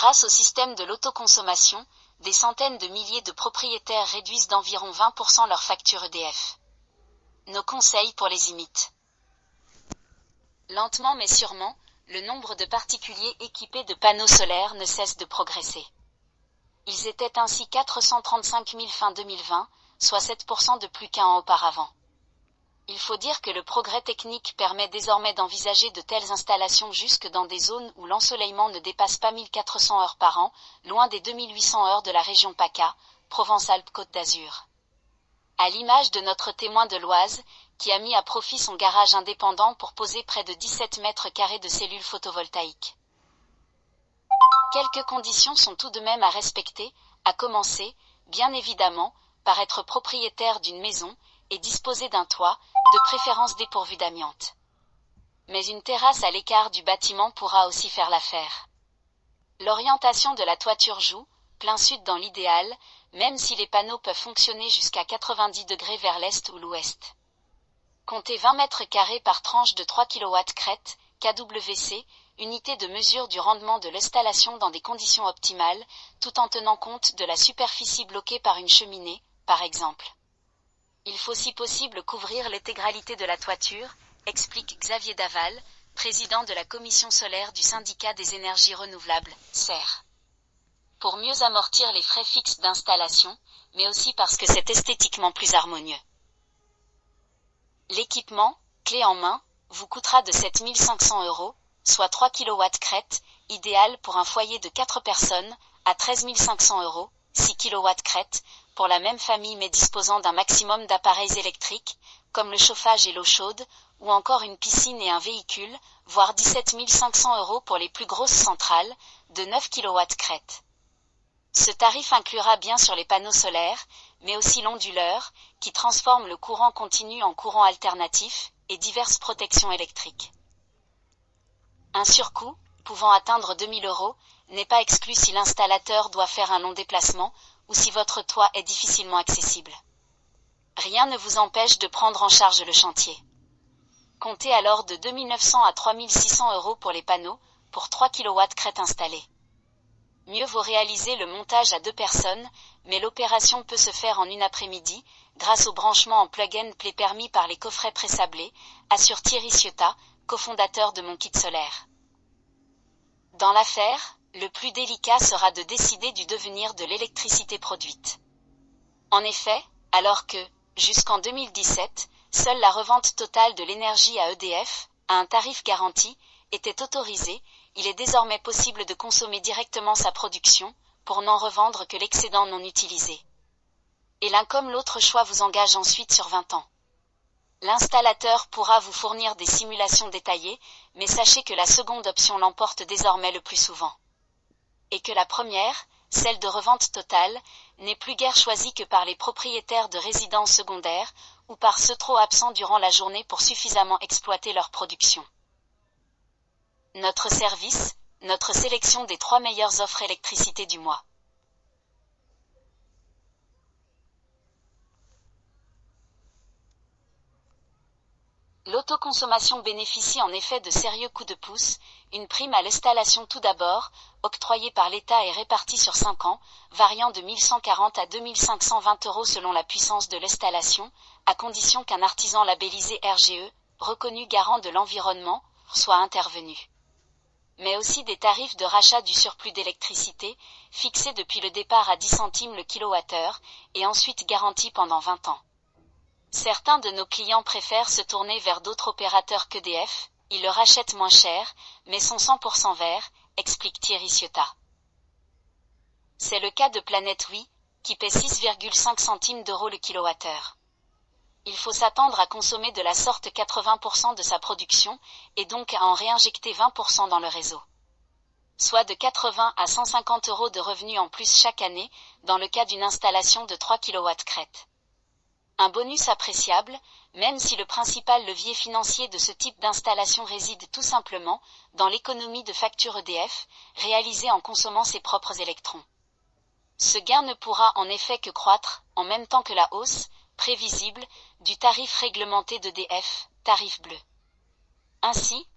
Grâce au système de l'autoconsommation, des centaines de milliers de propriétaires réduisent d'environ 20% leur facture EDF. Nos conseils pour les IMIT. Lentement mais sûrement, le nombre de particuliers équipés de panneaux solaires ne cesse de progresser. Ils étaient ainsi 435 000 fin 2020, soit 7% de plus qu'un an auparavant. Il faut dire que le progrès technique permet désormais d'envisager de telles installations jusque dans des zones où l'ensoleillement ne dépasse pas 1400 heures par an, loin des 2800 heures de la région PACA, Provence-Alpes-Côte d'Azur. À l'image de notre témoin de l'Oise, qui a mis à profit son garage indépendant pour poser près de 17 mètres carrés de cellules photovoltaïques. Quelques conditions sont tout de même à respecter, à commencer, bien évidemment, par être propriétaire d'une maison et disposer d'un toit, de préférence dépourvu d'amiante. Mais une terrasse à l'écart du bâtiment pourra aussi faire l'affaire. L'orientation de la toiture joue, plein sud dans l'idéal, même si les panneaux peuvent fonctionner jusqu'à 90 degrés vers l'est ou l'ouest. Comptez 20 mètres carrés par tranche de 3 kW crête, kWc, unité de mesure du rendement de l'installation dans des conditions optimales, tout en tenant compte de la superficie bloquée par une cheminée, par exemple. Il faut si possible couvrir l'intégralité de la toiture, explique Xavier Daval, président de la commission solaire du syndicat des énergies renouvelables, SER. Pour mieux amortir les frais fixes d'installation, mais aussi parce que c'est esthétiquement plus harmonieux. L'équipement, clé en main, vous coûtera de 7 500 €, soit 3 kW crête, idéal pour un foyer de 4 personnes, à 13 500 €, 6 kW crête, pour la même famille mais disposant d'un maximum d'appareils électriques, comme le chauffage et l'eau chaude, ou encore une piscine et un véhicule, voire 17 500 € pour les plus grosses centrales, de 9 kW crête. Ce tarif inclura bien sûr les panneaux solaires, mais aussi l'onduleur, qui transforme le courant continu en courant alternatif, et diverses protections électriques. Un surcoût, pouvant atteindre 2 000 €, n'est pas exclu si l'installateur doit faire un long déplacement, ou si votre toit est difficilement accessible. Rien ne vous empêche de prendre en charge le chantier. Comptez alors de 2 900 à 3 600 € pour les panneaux, pour 3 kW crête installés. Mieux vaut réaliser le montage à 2 personnes, mais l'opération peut se faire en une après-midi, grâce au branchement en plug-and-play permis par les coffrets présablés, assure Thierry Ciotat, cofondateur de Mon Kit Solaire. Dans l'affaire, le plus délicat sera de décider du devenir de l'électricité produite. En effet, alors que, jusqu'en 2017, seule la revente totale de l'énergie à EDF, à un tarif garanti, était autorisée, il est désormais possible de consommer directement sa production, pour n'en revendre que l'excédent non utilisé. Et l'un comme l'autre choix vous engage ensuite sur 20 ans. L'installateur pourra vous fournir des simulations détaillées, mais sachez que la seconde option l'emporte désormais le plus souvent. Et que la première, celle de revente totale, n'est plus guère choisie que par les propriétaires de résidences secondaires, ou par ceux trop absents durant la journée pour suffisamment exploiter leur production. Notre service, notre sélection des 3 meilleures offres électricité du mois. L'autoconsommation bénéficie en effet de sérieux coups de pouce, une prime à l'installation tout d'abord, octroyée par l'État et répartie sur 5 ans, variant de 1 140 à 2 520 € selon la puissance de l'installation, à condition qu'un artisan labellisé RGE, reconnu garant de l'environnement, soit intervenu. Mais aussi des tarifs de rachat du surplus d'électricité, fixés depuis le départ à 10 centimes le kilowattheure, et ensuite garantis pendant 20 ans. Certains de nos clients préfèrent se tourner vers d'autres opérateurs qu'EDF, ils le rachètent moins cher, mais sont 100% verts, explique Thierry Ciotat. C'est le cas de Planète Oui, qui paie 6,5 centimes d'euros le kilowattheure. Il faut s'attendre à consommer de la sorte 80% de sa production, et donc à en réinjecter 20% dans le réseau. Soit de 80 à 150 € de revenus en plus chaque année, dans le cas d'une installation de 3 kW crête. Un bonus appréciable, même si le principal levier financier de ce type d'installation réside tout simplement dans l'économie de facture EDF, réalisée en consommant ses propres électrons. Ce gain ne pourra en effet que croître, en même temps que la hausse, prévisible, du tarif réglementé d'EDF, tarif bleu. Ainsi,